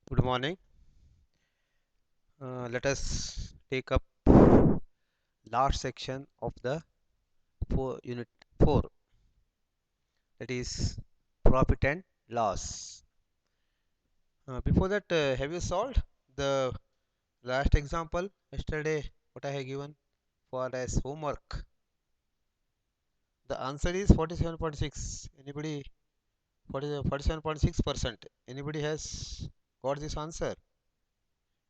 Good morning. Let us take up last section of the unit 4, that is profit and loss. Before that, have you solved the last example yesterday? What I have given for as homework? The answer is 47.6. Anybody? 47.6%. Anybody has got this answer?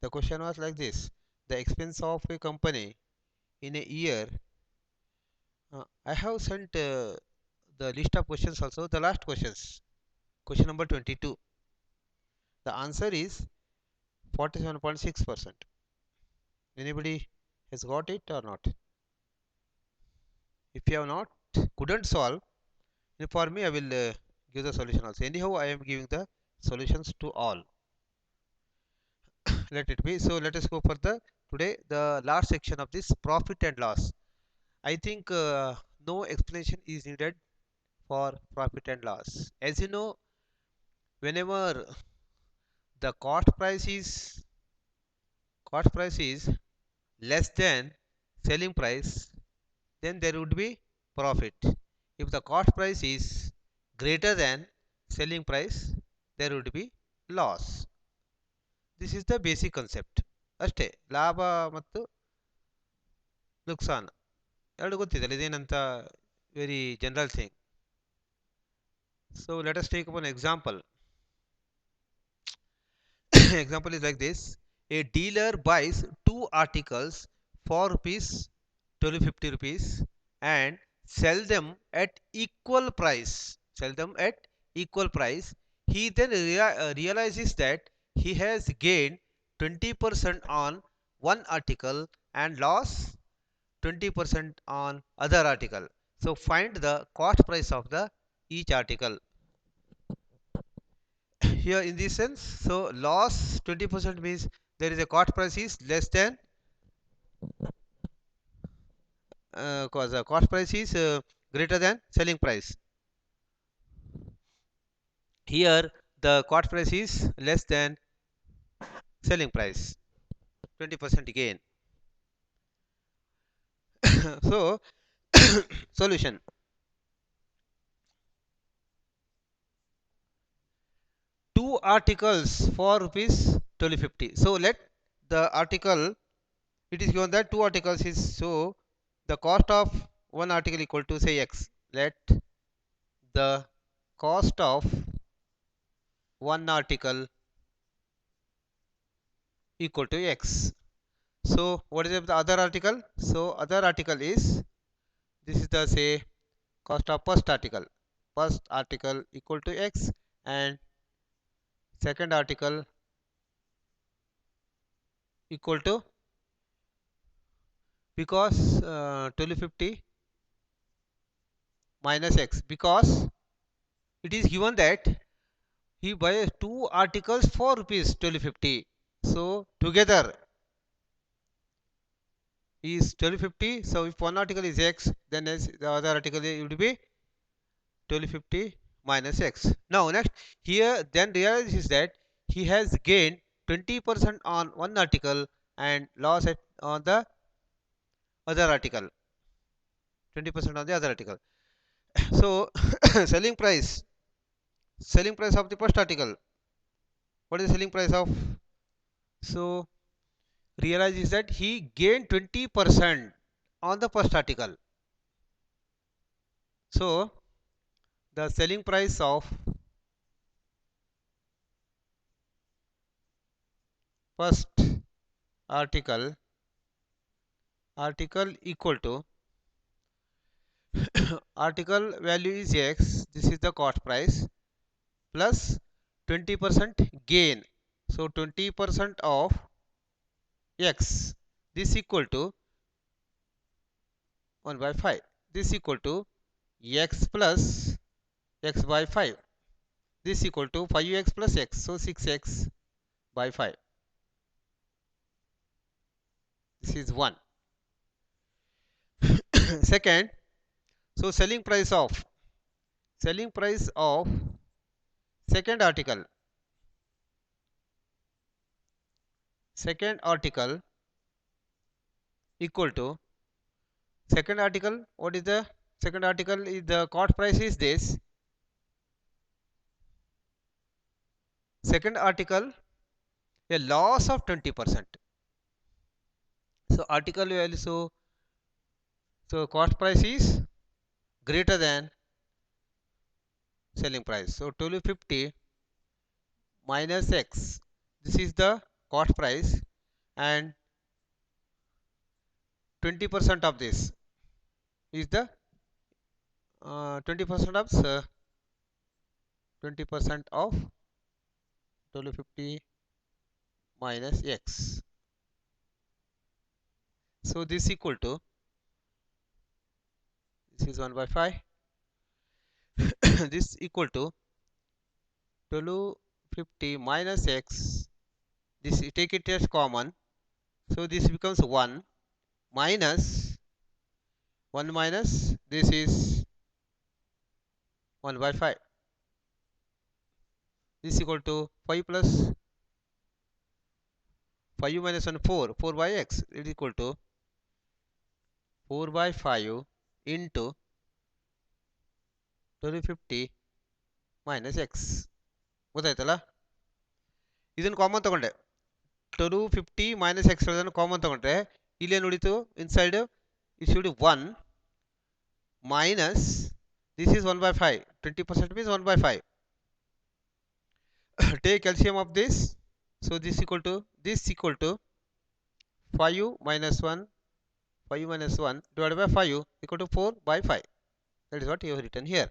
The question was like this: the expense of a company in a year. I have sent the list of questions also, the last questions. Question number 22. The answer is 47.6%. Anybody has got it or not? If you have not, couldn't solve, then for me I will give the solution also. Anyhow, I am giving the solutions to all. Let it be. So let us go for the today the last section of this profit and loss. I think no explanation is needed for profit and loss. As you know, whenever the cost price is less than selling price, then there would be profit. If the cost price is greater than selling price, there would be loss. This is the basic concept. ಅಷ್ಟೇ ಲಾಭ ಮತ್ತು ನುಕ್ಸಾನ ಎರಡು ಗೊತ್ತಿದೆ ಇದೇನಂತ very general thing. So let us take up an example. Example is like this: a dealer buys two articles for rupees 1250 rupees and sell them at equal price. He then realizes that he has gained 20% on one article and lost 20% on other article. So find the cost price of the each article. Here in this sense, so loss 20% means there is a cost price is less than cause the cost price is greater than selling price. Here the cost price is less than selling price, 20% gain. So solution: two articles for rupees 1250. So let the article, it is given that two articles is, so the cost of one article equal to say x. Let the cost of one article equal to x. So what is the other article? So other article is, this is the say cost of first article. First article equal to x and second article equal to, because 1250 minus x, because it is given that he buys two articles for rupees 1250. So together is 1250. So if one article is x, then the other article would be 1250 minus x. Now next, here then realizes that he has gained 20% on one article and loss on the other article, 20% on the other article. So selling price of the first article, what is the selling price of? So realizes that he gained 20% on the first article. So the selling price of first article equal to article value is x, this is the cost price, plus 20% gain. So 20% of x, this equal to 1 by 5. This equal to x plus x by 5. This equal to 5x plus x. So 6x by 5. This is 1. Second, so selling price of second article second article equal to second article. What is the second article? Is the cost price is this. Second article, a loss of 20%. So article value, so cost price is greater than selling price. So 1250 minus x. This is the cost price, and 20% of this is the 20% of 20% of 1250 minus x. So this equal to, this is 1 by 5. This equal to 1250 minus x. This take it as common. So this becomes 1 minus 1 minus this is 1 by 5. This equal to 5 plus 5 minus 1 4. 4 by x. It is equal to 4 by 5 into 1250 minus x. ಗೊತ್ತಾಯ್ತಲ್ಲ? ಇದನ್ನು common ತಗೊಂಡೆ. 1250 minus x ಅದನ್ನು common ತಗೊಂಡ್ರೆ ಇಲ್ಲೇನು ಉಳಿತು? Inside it should be 1 minus this is 1 by 5. 20% means 1 by 5. Take LCM of this. So this equal to 5 minus 1 divided by 5 equal to 4 by 5. That is what you have written here.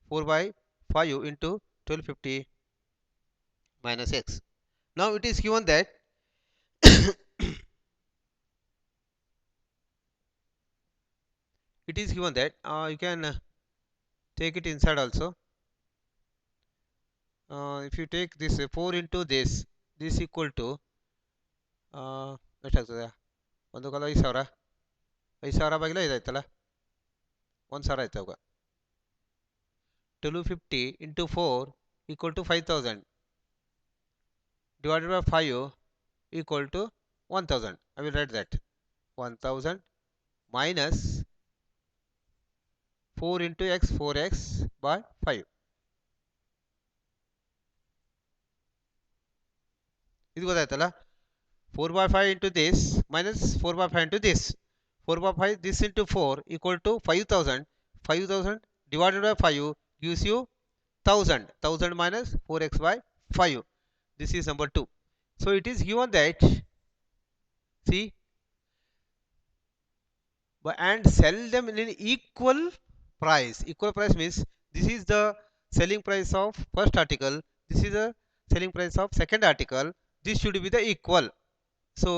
4 by 5 into 1250 minus x. Now it is given that you can take it inside also. If you take this 4 into this equal to ಎಷ್ಟಾಗ್ತದೆ? ಒಂದು ಕಾಲ 5,000 5,000 ಬಾಗಿಲ ಇದಾಯ್ತಲ್ಲ, 1,000 ಆಯ್ತು ಅವಾಗ. 1250 into 4 equal to 5,000 divided by 5 equal to 1,000. I will write that 1,000 minus 4 into x 4x by 5. ಇದು ಗೊತ್ತಾಯ್ತಲ್ಲ? 4 by 5 into this minus 4 by 5 into this. 4 by 5 this into 4 equal to 5,000. 5,000 divided by 5 gives you 1,000. 1,000 minus 4x by 5. This is number 2. So it is given that, see, and sell them in an equal price. Equal price means this is the selling price of first article, this is the selling price of second article. This should be the equal. So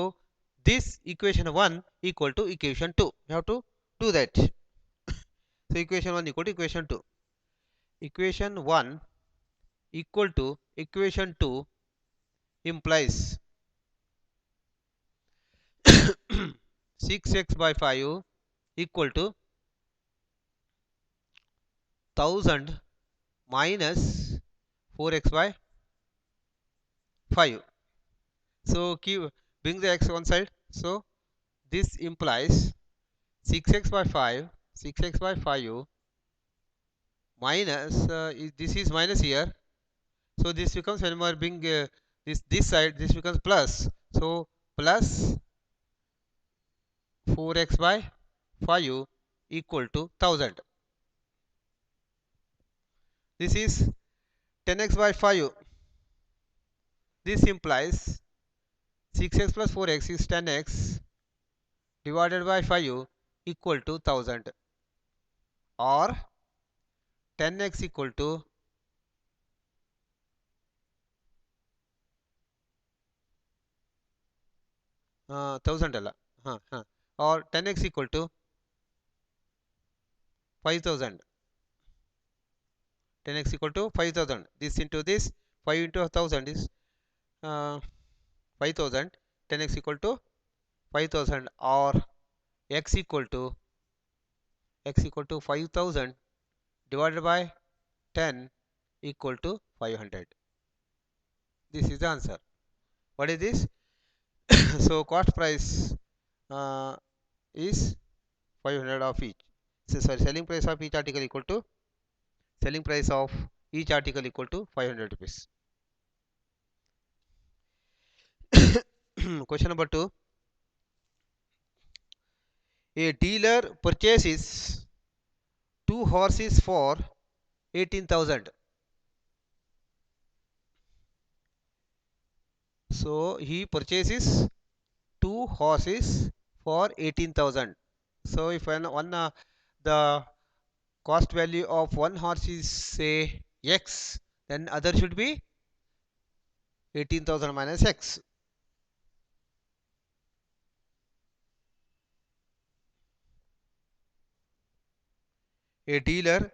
this equation 1 equal to equation 2. You have to do that. So equation 1 equal to equation 2. Equation 1 equal to equation 2 implies 6x by 5 equal to 1,000 minus 4x by 5. So bring the x one side. So this implies 6x by 5 minus this is minus here. So this becomes, when we are bring this side, this becomes plus. So plus 4x by 5 equal to 1,000. This is 10x by 5. This implies 6x plus 4x is 10x divided by 5 equal to 1,000, or 10x equal to 1,000 ಅಲ್ಲ, or 10x equal to 5,000. 10x equal to 5,000. This into this, 5 into 1,000 is 5,000. 10x equal to 5,000, or x equal to 5,000 divided by 10 equal to 500. This is the answer. What is this? So cost price is 500 of each. So sorry, selling price of each article equal to selling price of each article equal to 500 rupees. Question number 2. A dealer purchases two horses for 18,000. So he purchases two horses for 18,000. So if the cost value of one horse is say x, then other should be 18,000 minus x. A dealer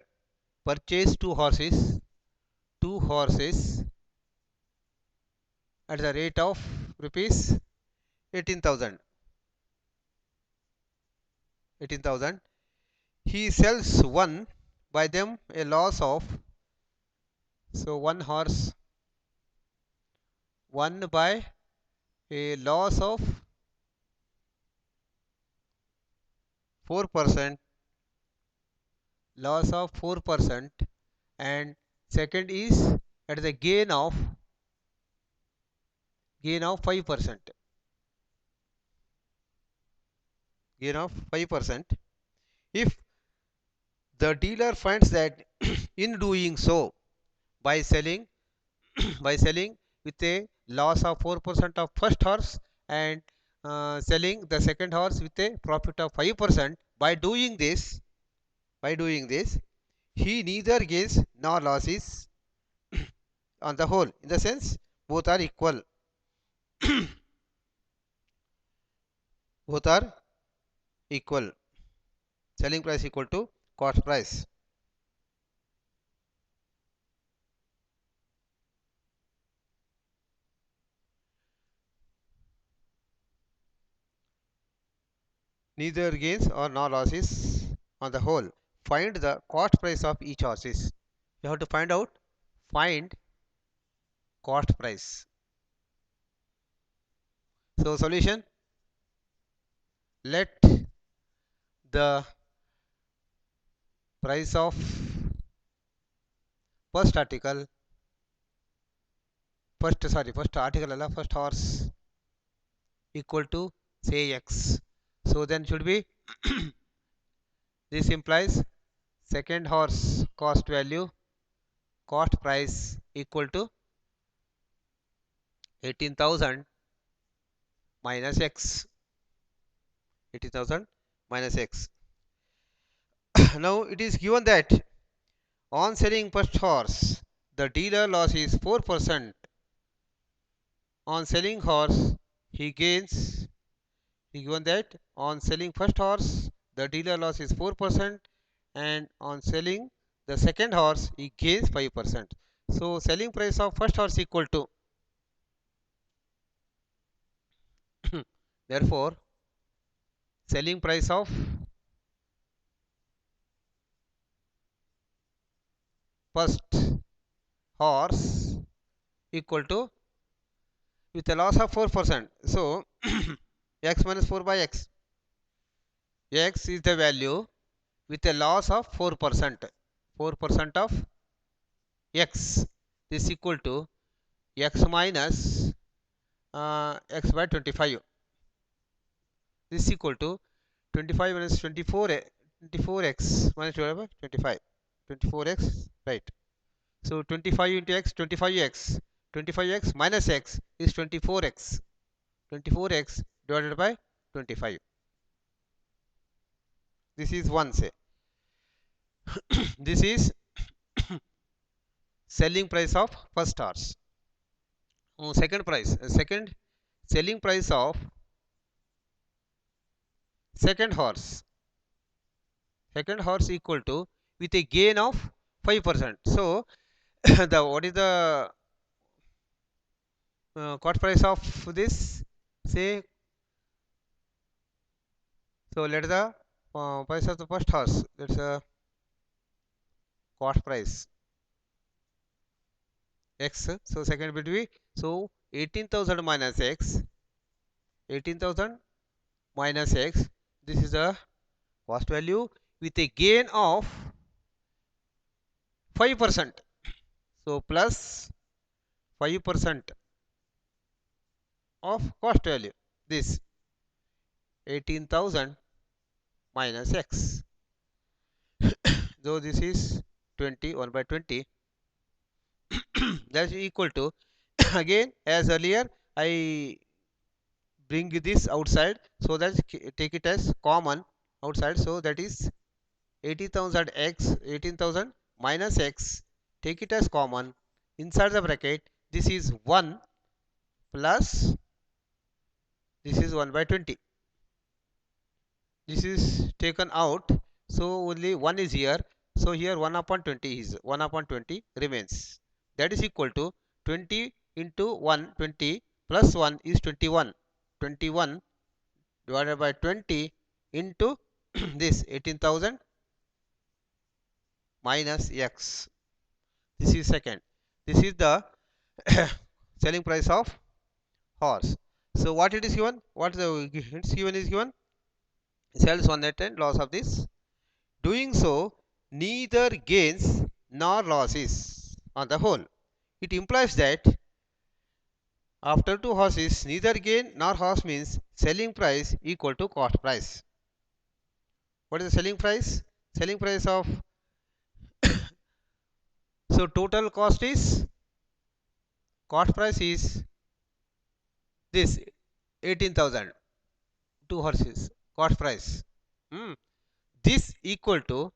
purchased two horses at the rate of rupees 18,000. 18,000. He sells one, by them a loss of, so one by a loss of 4%, loss of 4%, and second is at the gain of 5%, gain of 5%. If the dealer finds that in doing so, by selling by selling with a loss of 4% of first horse, and selling the second horse with a profit of 5%, by doing this he neither gains nor losses on the whole, in the sense both are equal. Both are equal. Selling price equal to cost price. Neither gains or nor losses on the whole. Find the cost price of each horses. You have to find cost price. So solution, let the price of first article, first article alla, first horse equal to say x. So then should be this implies second horse cost price equal to 18,000 minus x. 18,000 minus x. Now it is given that on selling first horse the dealer loss is 4%. On selling horse he gains, given that on selling first horse the dealer loss is 4%, and on selling the second horse he gains 5%. So selling price of first horse equal to therefore selling price of first horse equal to, with a loss of 4%, so x minus 4 by x. X is the value with a loss of 4%. 4% of x is equal to x minus x by 25. This is equal to 25 minus 24, 24x minus 25. 24x, right. So 25 into x, 25x. 25x minus x is 24x. 24x divided by 25. This is one, say. This is selling price of first horse. Second selling price of second horse. Second horse equal to, with a gain of 5%. So the what is the cost price of this? Say, so let the price of the first horse. That's a cost price x. So second bit will be, so 18,000 minus x, 18,000 minus x. This is the cost value with a gain of 5%. So plus 5% of cost value. This 18,000 minus x. So this is 20, 1 by 20. That is equal to, again as earlier, I bring this outside, so that take it as common outside. So that is 80,000 x, 18,000 minus x, take it as common inside the bracket. This is 1 plus, this is 1 by 20. This is taken out, so only 1 is here. So here 1 upon 20 is 1 upon 20 remains. That is equal to 20 into 1, 20 plus 1 is 21. 21 divided by 20 into this 18,000 minus x. This is second. This is the selling price of horse. So what it is given? What the hints given is given? Sales on net and loss of this. Doing so, neither gains nor losses on the whole. It implies that after two horses, neither gain nor loss means selling price equal to cost price. What is the selling price? Selling price of, so total cost is, cost price is this 18,000, two horses, cost price. Hmm. This equal to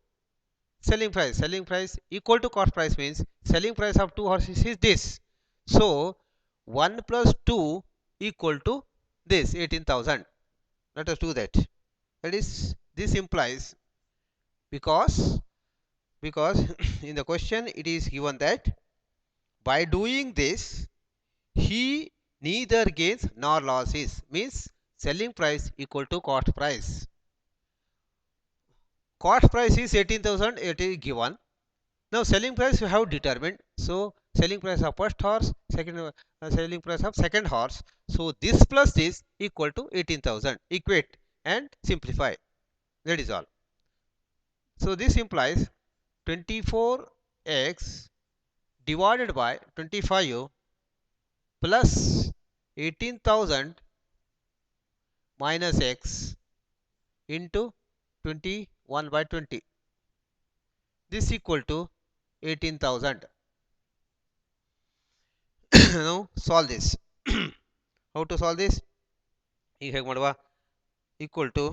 selling price. Selling price equal to cost price means selling price of two horses is this. So 1 plus 2 equal to this 18,000. Let us do that. That is, this implies, because in the question it is given that by doing this he neither gains nor losses, means selling price equal to cost price. Cost price is 18,000, it is given. Now selling price we have determined. So selling price of first horse, second selling price of second horse. So this plus this equal to 18,000. Equate and simplify. That is all. So this implies 24x divided by 25 plus 18,000 minus x into 21 by 20. This equal to 18,000. Now solve this. How to solve this? ಈಗ ಹೇಗೆ ಮಾಡುವ? Equal to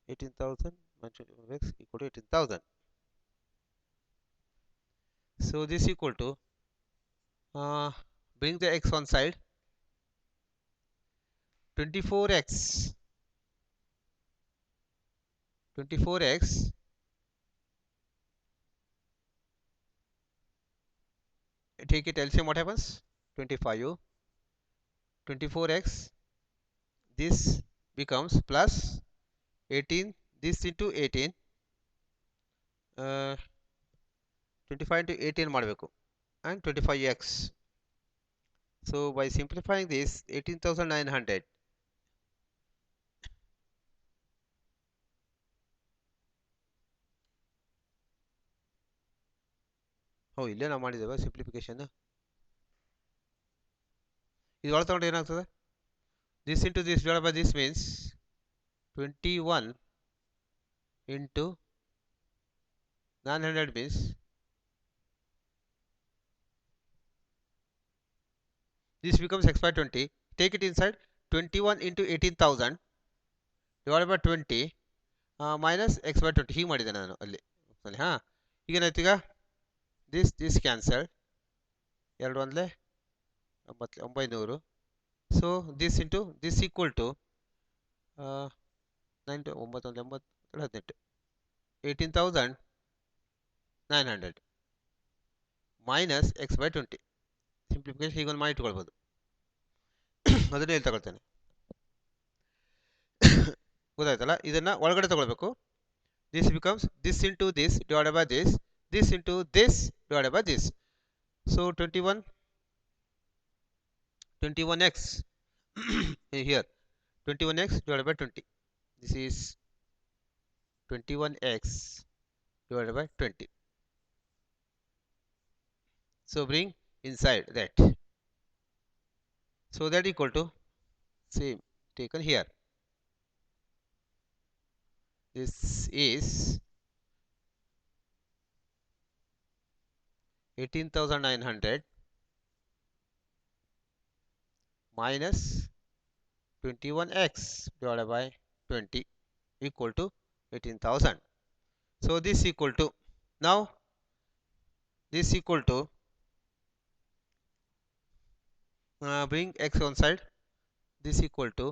18,000 minus 25x equal to 18,000. So this equal to, bring the x on side, 24x, 24x take it LCM, what happens? 25, 24x, this becomes plus 18, this into 18, 25 into 18 ಮಾಡಬೇಕು and 25x. So by simplifying this, 18,900. Oh, ಇಲ್ಲೇ ನಾವು ಮಾಡಿದ್ದೇವೆ simplification. ಇದು ಒಳ ತಗೊಂಡು ಏನಾಗ್ತದೆ? This into this divided by this means 21 into 900 means this becomes x by 20. Take it inside, 21 into 18,000 divided by 20 minus x by 20. ಹೀಗೆ ಮಾಡಿದೆ ನಾನು ಅಲ್ಲಿ. ಹಾಂ, ಈಗೇನಾಯ್ತು? ಈಗ this cancelled, 2 ಒಂದಲೇ 900. So this into this equal to 9 18,900 minus x by 20. Simplification ಹೀಗೊಂದು ಮಾಡಿ ಇಟ್ಕೊಳ್ಬೋದು. ಅದನ್ನೇ ಇಲ್ಲಿ ತಗೊಳ್ತೇನೆ. ಗೊತ್ತಾಯ್ತಲ್ಲ? ಇದನ್ನು ಒಳಗಡೆ ತಗೊಳ್ಬೇಕು. This becomes this into this divided by this into this divided by this. So 21x here 21x divided by 20. This is 21x divided by 20. So bring inside that. So that equal to same taken here. This is 18,900 minus 21x divided by 20 equal to 18,000. So this equal to, now this equal to, bring x on side, this equal to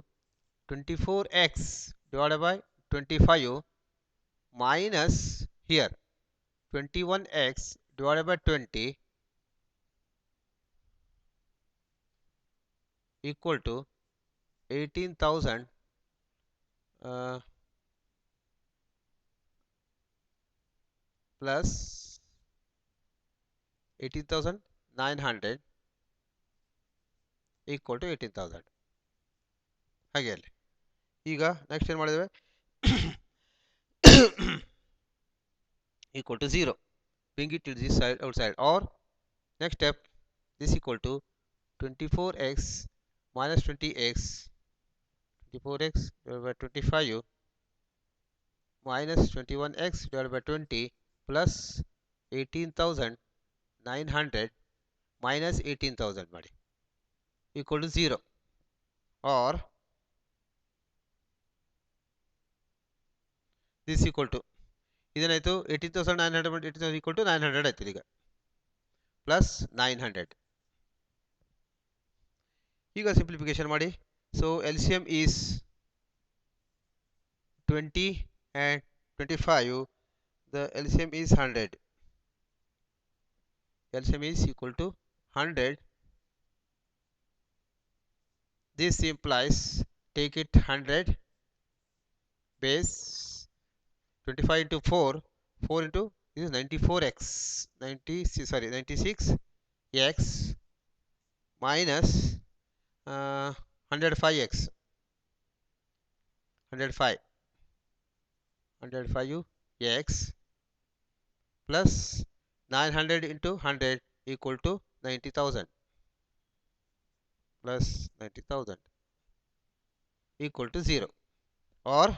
24x divided by 25 minus here 21x divided by 20 equal to 18,000 plus 18,900 equal to 18,000. ಹಾಗೆ ಈಗ next ಏನು ಮಾಡಿದ್ದೇವೆ equal to 0, bring it to this side outside, or next step this equal to 24x minus 20x 24x divided by 25 minus 21x divided by 20 plus 18,900 minus 18,000 ಮಾಡಿ equal to 0, or this equal to ಇದೇನಾಯಿತು 18,900 18,000 equal to 900 ಆಯ್ತು ಈಗ plus 900. ಈಗ simplification ಮಾಡಿ. So LCM is 20 and 25. The LCM is 100. LCM is equal to 100. This implies take it 100 base 25 into 4 into this is 94x 96x minus 105x 105x plus 900 into 100 equal to 90,000 plus 90,000 equal to 0, or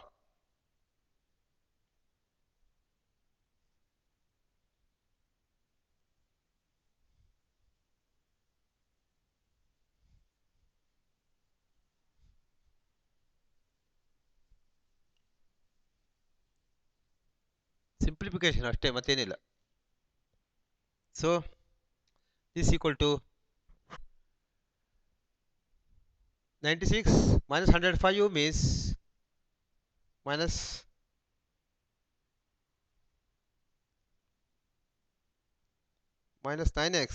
simplification ಅಷ್ಟೇ ಮತ್ತೇನಿಲ್ಲ. So this equal to 96 minus 105 means minus minus 9x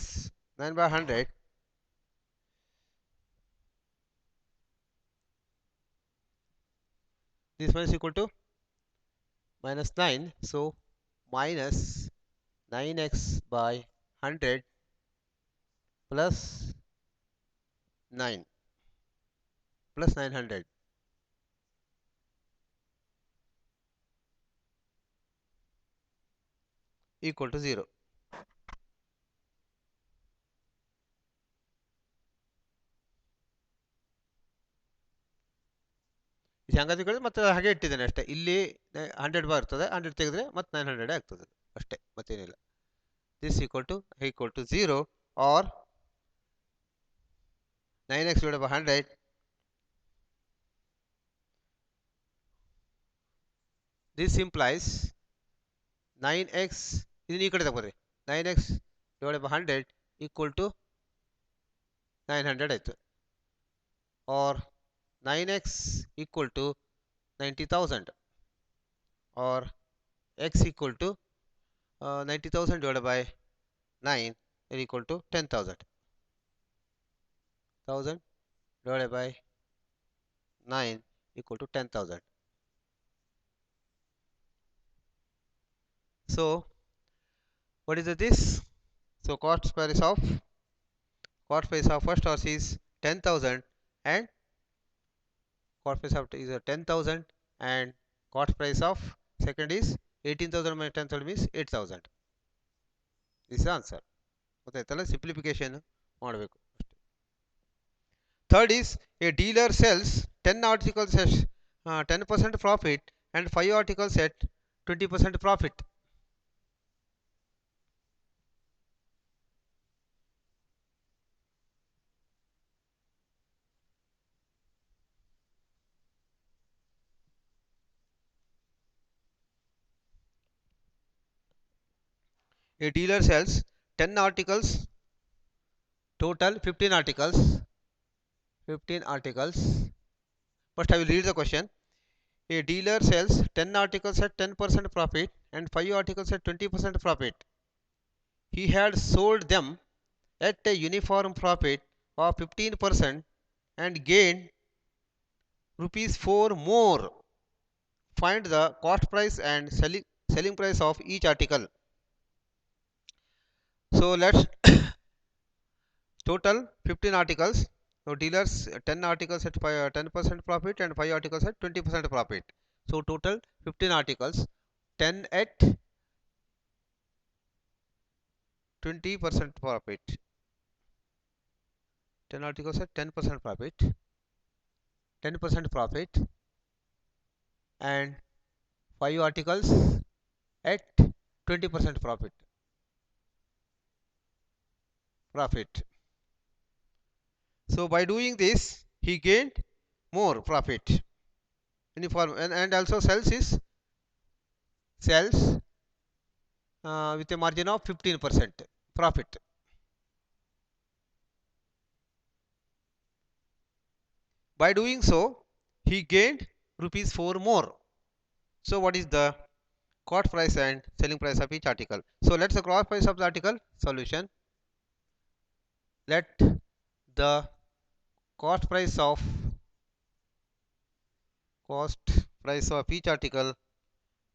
9 by 100 this one is equal to minus 9, so minus 9x by 100 plus 9 plus 900 equal to 0. ಈ ಸಂಗತಿ ತೆಗೆದ್ರೆ ಮತ್ತೆ ಹಾಗೆ ಇಟ್ಟಿದ್ದೇನೆ ಅಷ್ಟೇ. ಇಲ್ಲಿ 100 ಬರ್ತದೆ, 100 ತೆಗೆದ್ರೆ ಮತ್ತೆ 900 ಆಗ್ತದೆ ಅಷ್ಟೇ, ಮತ್ತೇನಿಲ್ಲ. this equal to 0, or 9x divided by 100 this implies 9x ಇದನ್ನ ಈ ಕಡೆ ತಗೋರಿ 9x divided by 100 equal to 900 ಆಯ್ತು, or 9x equal to 90,000, or x equal to 90,000 divided by 9 is equal to 10,000. 1000 divided by 9 equal to 10,000. So what is this? So cost price of first horse is 10,000 and cost price of is 10,000 and cost price of second is 18,000 minus 10,000 means 8,000. This is the answer. ಗೊತ್ತಾಯ್ತಲ್ಲ, simplification ಮಾಡಬೇಕು. Third is a dealer sells 10 articles at 10% profit and 5 articles at 20% profit. A dealer sells 10 articles, total 15 articles. 15 articles. First I will read the question. A dealer sells 10 articles at 10% profit and 5 articles at 20% profit. He had sold them at a uniform profit of 15% and gained rupees 4 more. Find the cost price and selling price of each article. So let's total 15 articles. So dealers 10 articles at 10% profit and 5 articles at 20% profit. So total 15 articles, 10 at 20% profit. 10 articles at 10% profit, 10% profit, and 5 articles at 20% profit. So by doing this, he gained more profit. Uniform and also sells with a margin of 15% profit. By doing so, he gained rupees 4 more. So what is the cost price and selling price of each article? So let's the cost price of the article solution. Let the cost price of cost price of each article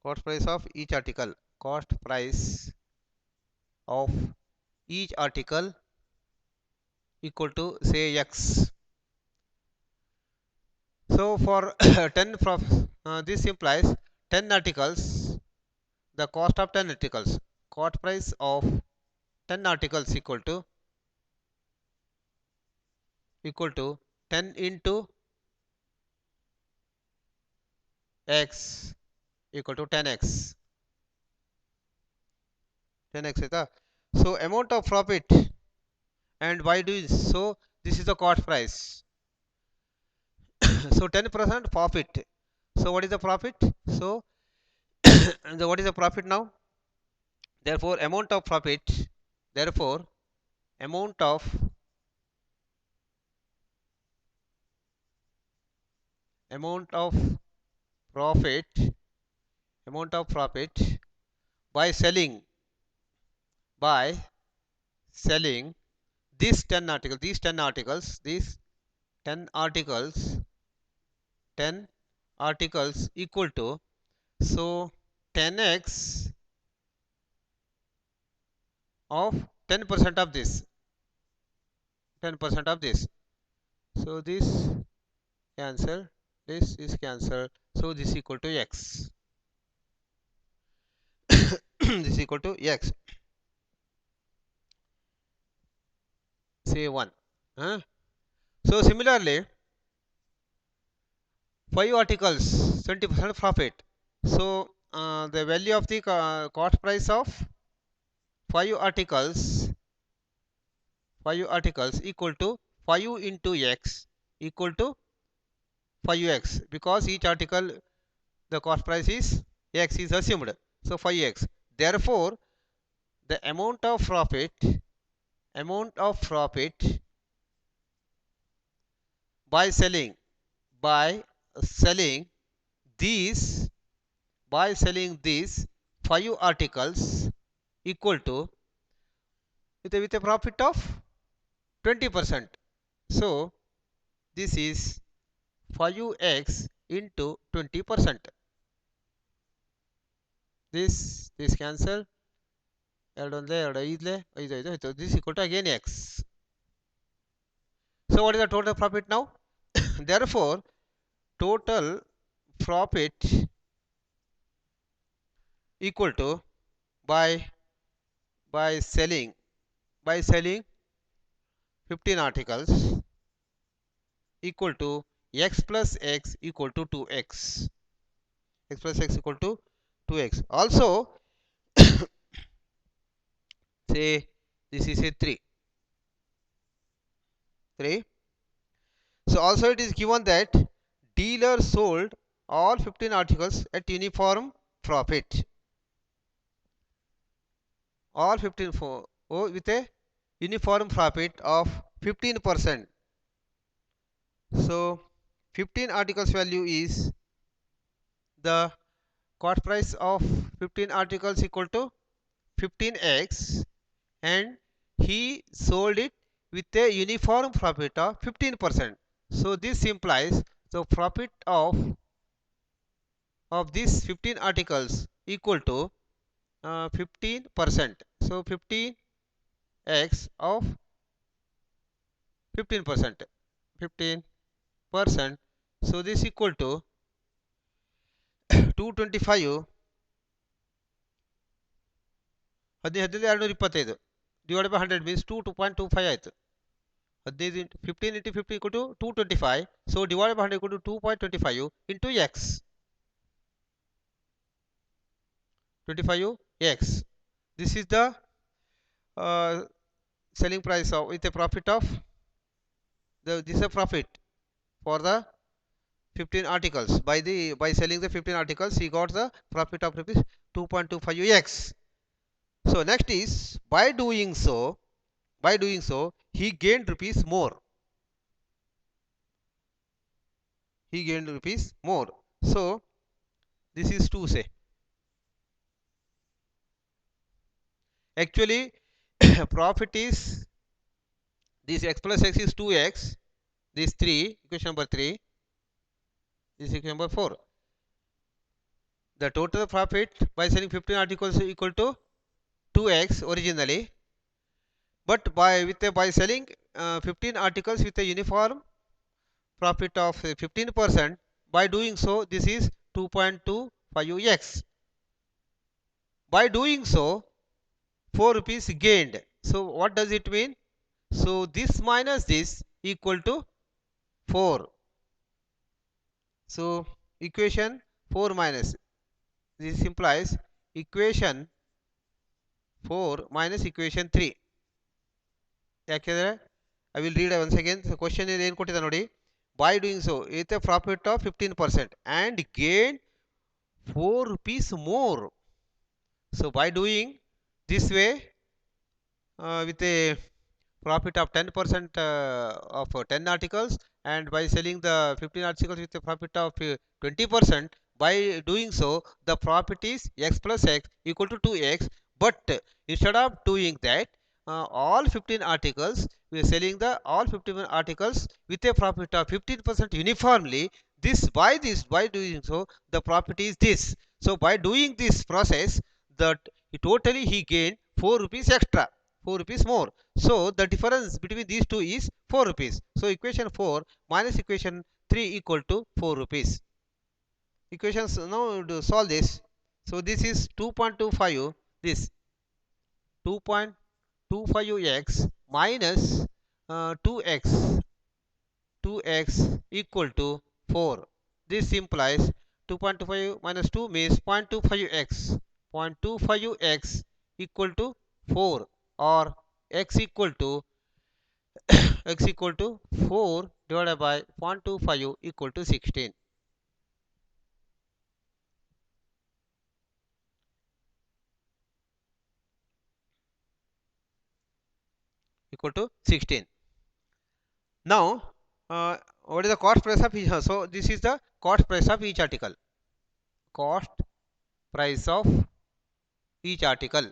cost price of each article cost price of each article equal to say x. So for 10 this implies 10 articles, the cost of 10 articles, cost price of 10 articles equal to 10 into x equal to 10x. 10x is the so amount of profit, and why do so this is the cost price. So 10% profit. So what is the profit? So what is the profit now? Therefore amount of profit, therefore amount of amount of profit amount of profit by selling these 10 articles these 10 articles these 10 articles 10 articles equal to so 10x of 10% of this 10% of this. So this cancel, this is cancelled, so this equal to x. This equal to x, say 1. So similarly 5 articles 20% profit. So the value of the cost price of 5 articles 5 articles equal to 5 into x equal to 5x, because each article the cost price is x is assumed, so 5x. Therefore the amount of profit by selling these by selling these 5 articles equal to with a profit of 20%. So this is 5x into 20%. this cancel, ಎರಡು ಒಂದೇ ಎರಡು ಐದಲೇ ಐದು ಐದು ಆಯಿತು. This equal to again x. So what is the total profit now? Therefore total profit equal to by selling 15 articles equal to x plus x equal to 2x. X plus x equal to 2x. Also say this is a 3. So also it is given that dealer sold all 15 articles at uniform profit. All 15 with a uniform profit of 15%. So 15 articles value is the cost price of 15 articles equal to 15x, and he sold it with a uniform profit of 15%. So this implies the profit of these 15 articles equal to 15%. So 15x of 15%. 15%. So this equal to 225 15 divided by 100 means 2.25 ಆಯಿತು. 15 into 15 equal to 225. So divided by 100 equal to 2.25 into x. 25x. This is the selling price of with a profit of this is a profit for the 15 articles. By selling the 15 articles, he got the profit of rupees 2.25x. So next is by doing so he gained rupees more. He gained rupees more. So this is 2 say. Actually profit is this x plus x is 2x, this 3, equation number 3, this equation number 4. The total profit by selling 15 articles equal to 2x originally, but by selling 15 articles with a uniform profit of 15%, by doing so this is 2.25x. By doing so 4 rupees gained. So what does it mean? So this minus this equal to 4. So equation 4 minus this implies equation 4 minus equation 3. ಯಾಕೆಂದರೆ I will read once again. So question ಏನು ಕೊಟ್ಟಿದೆ ನೋಡಿ. By doing so with a profit of 15% and gain 4 rupees more. So by doing this way with a profit of 10% of 10 articles, and by selling the 15 articles with a profit of 20%, by doing so the profit is x plus x equal to 2x. But instead of doing that, all 15 articles we are selling the all 15 articles with a profit of 15% uniformly. By doing so the profit is this. So by doing this process, that totally he gained 4 rupees extra, 4 rupees more. So the difference between these two is 4 rupees. So equation 4 minus equation 3 equal to 4 rupees. Equations now to solve this. So this is 2.25, this 2.25x minus 2x equal to 4. This implies 2.25 minus 2 means 0.25x. 0.25x equal to 4, or x equal to 4 divided by 0.25 equal to 16. Equal to 16. Now what is the cost price of each? So this is the cost price of each article. Cost price of each article.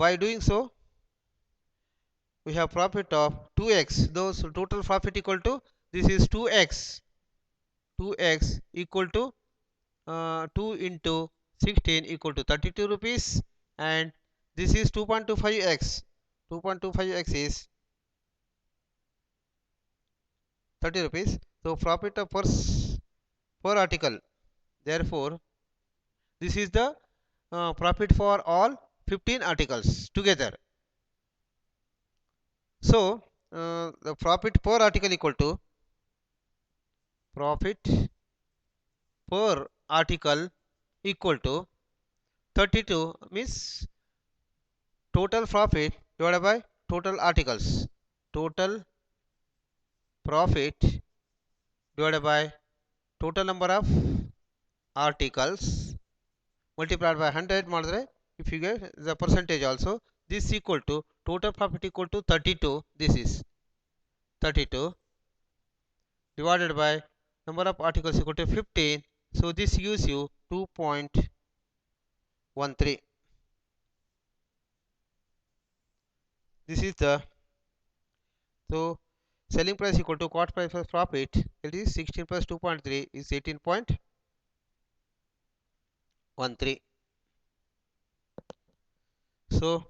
By doing so we have profit of 2x. Those total profit equal to this is 2x equal to 2 into 16 equal to 32 rupees, and this is 2.25x. 2.25x is 30 rupees. So profit of per article. Therefore, this is the profit for all 15 articles together. So the profit per article equal to profit per article equal to 32, means total profit divided by total articles. Total profit divided by total number of articles multiplied by 100 ಮಾಡಿದ್ರೆ if you get the percentage also, this equal to total profit equal to 32. This is 32 divided by number of articles equal to 15. So this gives you 2.13. This is the, so selling price equal to cost price plus profit, it is 16 plus 2.3 is 18.13. So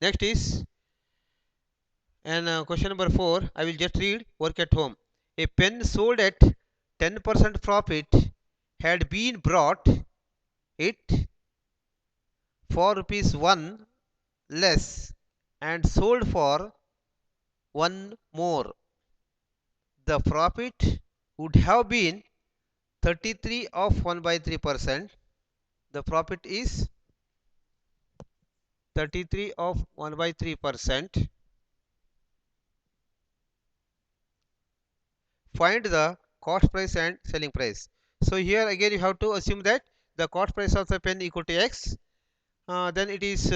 next is, and question number 4 I will just read, work at home. A pen sold at 10% profit had been brought it for rupees 1 less and sold for 1 more. The profit would have been 33 of 1 by 3%. The profit is 33 of 1 by 3%. Find the cost price and selling price. So here again you have to assume that the cost price of the pen equal to x. Then it is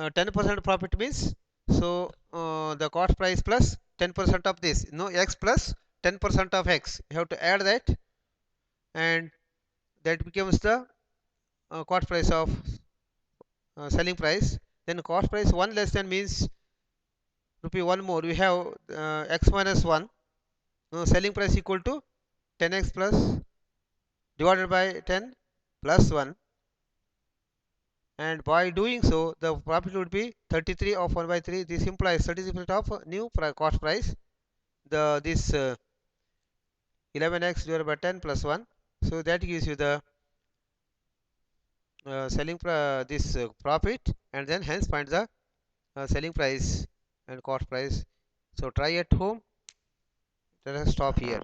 10% profit means, so the cost price plus 10% of this, no, x plus 10% of x, you have to add that, and that becomes the cost price of selling price. Then cost price 1 less than means rupee 1 more, we have x minus 1. Selling price equal to 10x plus divided by 10 plus 1, and by doing so the profit would be 33 of 1 by 3. This implies 30% of new cost price. This 11x divided by 10 plus 1, so that gives you the this profit, and then hence find the selling price and cost price. So try at home. Let us stop here.